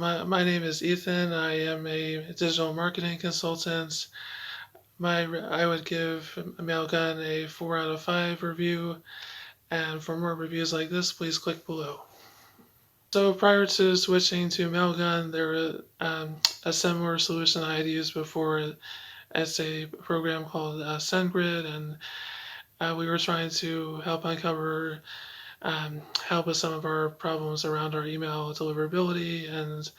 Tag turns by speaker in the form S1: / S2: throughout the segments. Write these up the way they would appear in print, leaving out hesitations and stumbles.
S1: My name is Ethan. I am a digital marketing consultant. I would give Mailgun a 4 out of 5 review, and for more reviews like this, please click below. So prior to switching to Mailgun, there was a similar solution I had used before. It's a program called SendGrid, and we were trying to help uncover help with some of our problems around our email deliverability and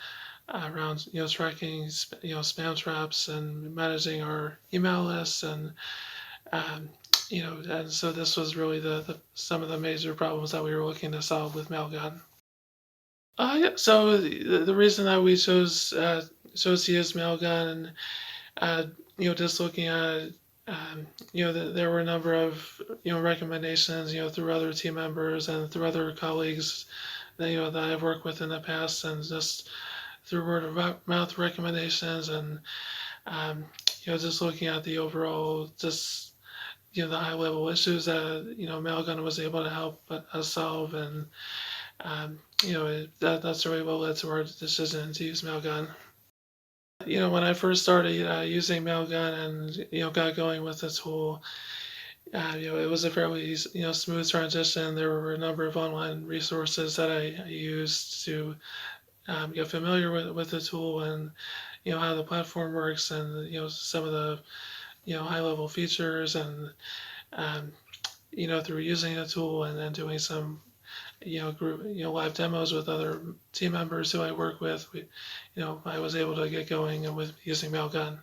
S1: around tracking spam traps and managing our email lists um, and so this was really the some of the major problems that we were looking to solve with Mailgun. Yeah, so the reason that we chose to use Mailgun, uh, just looking at there were a number of recommendations through other team members and through other colleagues that I've worked with in the past, and just through word of mouth recommendations, and um, just looking at the overall, just the high level issues that Mailgun was able to help us solve, and that's really what led to our decision to use Mailgun. When I first started using Mailgun and got going with the tool, it was a fairly smooth transition. There were a number of online resources that I used to get familiar with the tool and how the platform works, and some of the high level features, and um, through using the tool and then doing some group live demos with other team members who I work with, I was able to get going with using Mailgun.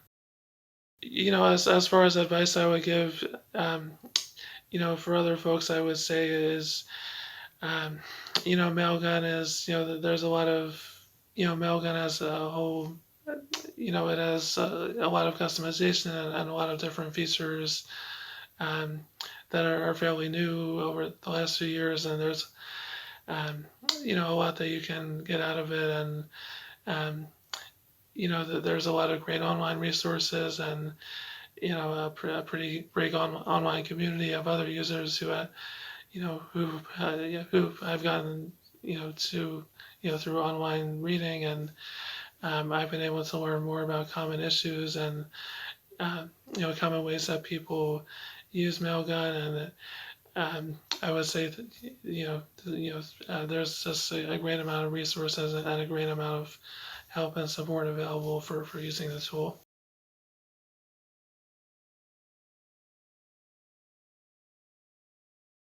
S1: As far as advice I would give, for other folks, I would say is um, Mailgun is there's a lot of Mailgun as a whole, it has a lot of customization and a lot of different features um, that are fairly new over the last few years, and there's a lot that you can get out of it, and um, there's a lot of great online resources, and a pretty big online community of other users who I've gotten to through online reading, and I've been able to learn more about common issues and common ways that people use Mailgun, and I would say that there's just a great amount of resources and a great amount of help and support available for using the tool.